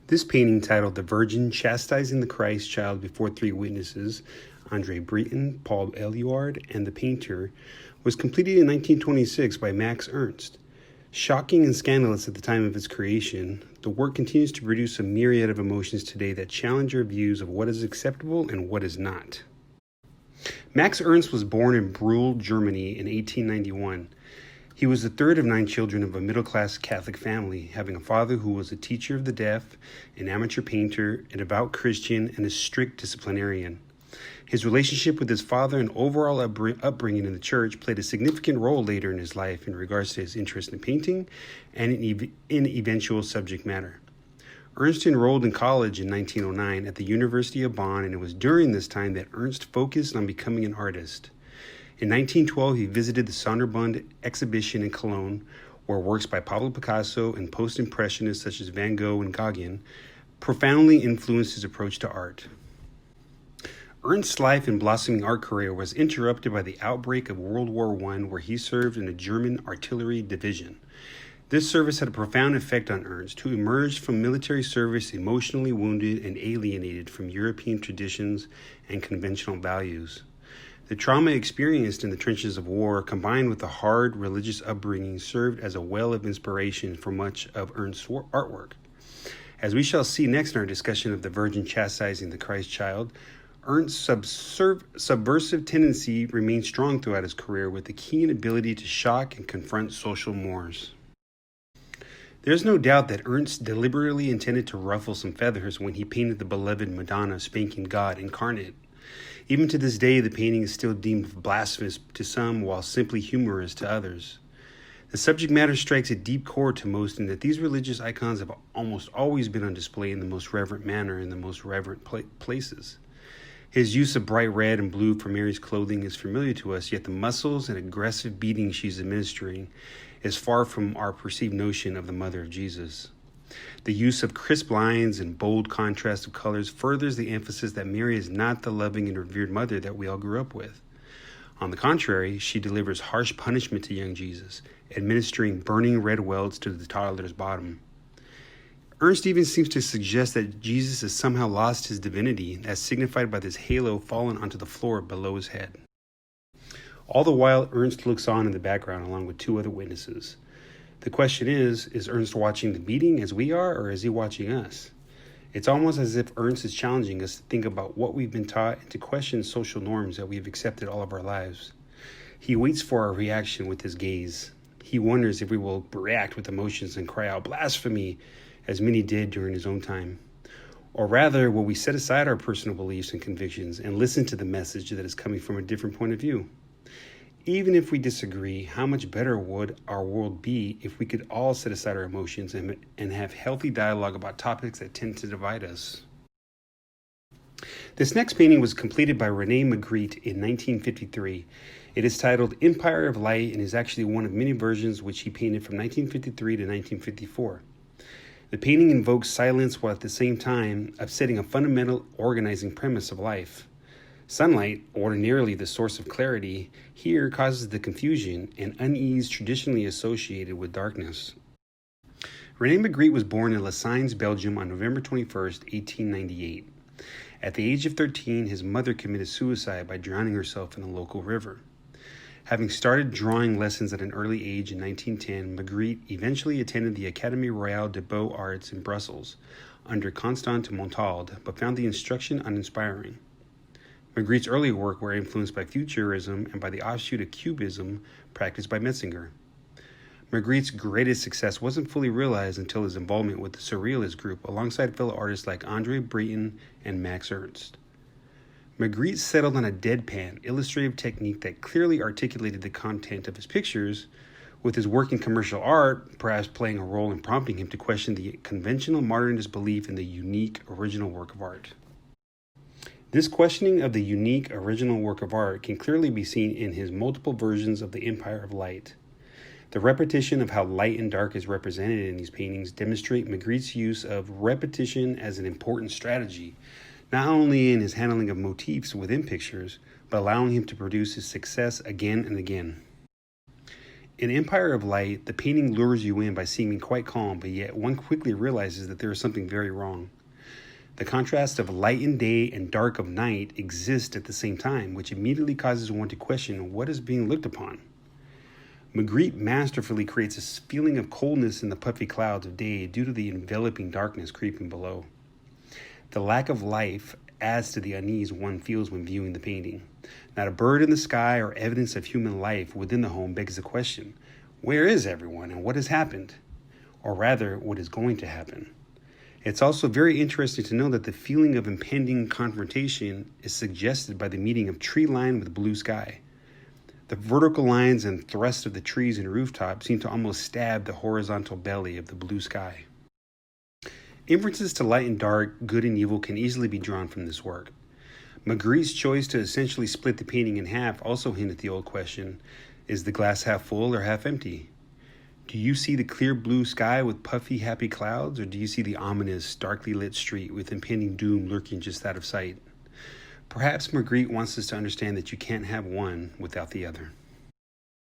This painting, titled "The Virgin Chastising the Christ Child Before Three Witnesses," Andre Breton, Paul Eluard, and the painter, was completed in 1926 by Max Ernst. Shocking and scandalous at the time of its creation, the work continues to produce a myriad of emotions today that challenge our views of what is acceptable and what is not. Max Ernst was born in Brühl, Germany in 1891. He was the third of 9 children of a middle-class Catholic family, having a father who was a teacher of the deaf, an amateur painter, a devout Christian, and a strict disciplinarian. His relationship with his father and overall upbringing in the church played a significant role later in his life in regards to his interest in painting and in eventual subject matter. Ernst enrolled in college in 1909 at the University of Bonn, and it was during this time that Ernst focused on becoming an artist. In 1912, he visited the Sonderbund exhibition in Cologne, where works by Pablo Picasso and post-impressionists such as Van Gogh and Gauguin profoundly influenced his approach to art. Ernst's life and blossoming art career was interrupted by the outbreak of World War I, where he served in the German artillery division. This service had a profound effect on Ernst, who emerged from military service emotionally wounded and alienated from European traditions and conventional values. The trauma experienced in the trenches of war, combined with the hard religious upbringing, served as a well of inspiration for much of Ernst's artwork. As we shall see next in our discussion of the Virgin Chastising the Christ Child, Ernst's subversive tendency remained strong throughout his career, with a keen ability to shock and confront social mores. There's no doubt that Ernst deliberately intended to ruffle some feathers when he painted the beloved Madonna spanking God incarnate. Even to this day, the painting is still deemed blasphemous to some, while simply humorous to others. The subject matter strikes a deep chord to most in that these religious icons have almost always been on display in the most reverent manner in the most reverent places. His use of bright red and blue for Mary's clothing is familiar to us, yet the muscles and aggressive beating she's administering is far from our perceived notion of the Mother of Jesus. The use of crisp lines and bold contrast of colors furthers the emphasis that Mary is not the loving and revered mother that we all grew up with. On the contrary, she delivers harsh punishment to young Jesus, administering burning red welts to the toddler's bottom. Ernst even seems to suggest that Jesus has somehow lost his divinity, as signified by this halo fallen onto the floor below his head. All the while, Ernst looks on in the background along with 2 other witnesses. The question is Ernst watching the beating as we are, or is he watching us? It's almost as if Ernst is challenging us to think about what we've been taught and to question social norms that we've accepted all of our lives. He waits for our reaction with his gaze. He wonders if we will react with emotions and cry out blasphemy, as many did during his own time. Or rather, will we set aside our personal beliefs and convictions and listen to the message that is coming from a different point of view? Even if we disagree, how much better would our world be if we could all set aside our emotions and have healthy dialogue about topics that tend to divide us? This next painting was completed by René Magritte in 1953. It is titled Empire of Light and is actually one of many versions which he painted from 1953 to 1954. The painting invokes silence while at the same time upsetting a fundamental organizing premise of life. Sunlight, ordinarily the source of clarity, here causes the confusion and unease traditionally associated with darkness. René Magritte was born in Les Signes, Belgium on November 21, 1898. At the age of 13, his mother committed suicide by drowning herself in a local river. Having started drawing lessons at an early age in 1910, Magritte eventually attended the Académie Royale des Beaux-Arts in Brussels under Constant Montalde, but found the instruction uninspiring. Magritte's early work were influenced by Futurism and by the offshoot of Cubism practiced by Metzinger. Magritte's greatest success wasn't fully realized until his involvement with the Surrealist group alongside fellow artists like Andre Breton and Max Ernst. Magritte settled on a deadpan, illustrative technique that clearly articulated the content of his pictures, with his work in commercial art perhaps playing a role in prompting him to question the conventional modernist belief in the unique original work of art. This questioning of the unique original work of art can clearly be seen in his multiple versions of the Empire of Light. The repetition of how light and dark is represented in these paintings demonstrate Magritte's use of repetition as an important strategy, not only in his handling of motifs within pictures, but allowing him to produce his success again and again. In Empire of Light, the painting lures you in by seeming quite calm, but yet one quickly realizes that there is something very wrong. The contrast of light in day and dark of night exist at the same time, which immediately causes one to question what is being looked upon. Magritte masterfully creates a feeling of coldness in the puffy clouds of day due to the enveloping darkness creeping below. The lack of life adds to the unease one feels when viewing the painting. Not a bird in the sky or evidence of human life within the home begs the question, where is everyone and what has happened? Or rather, what is going to happen? It's also very interesting to know that the feeling of impending confrontation is suggested by the meeting of tree line with blue sky. The vertical lines and thrust of the trees and rooftop seem to almost stab the horizontal belly of the blue sky. Inferences to light and dark, good and evil can easily be drawn from this work. Magritte's choice to essentially split the painting in half also hint at the old question, is the glass half full or half empty? Do you see the clear blue sky with puffy, happy clouds, or do you see the ominous, darkly lit street with impending doom lurking just out of sight? Perhaps Magritte wants us to understand that you can't have one without the other.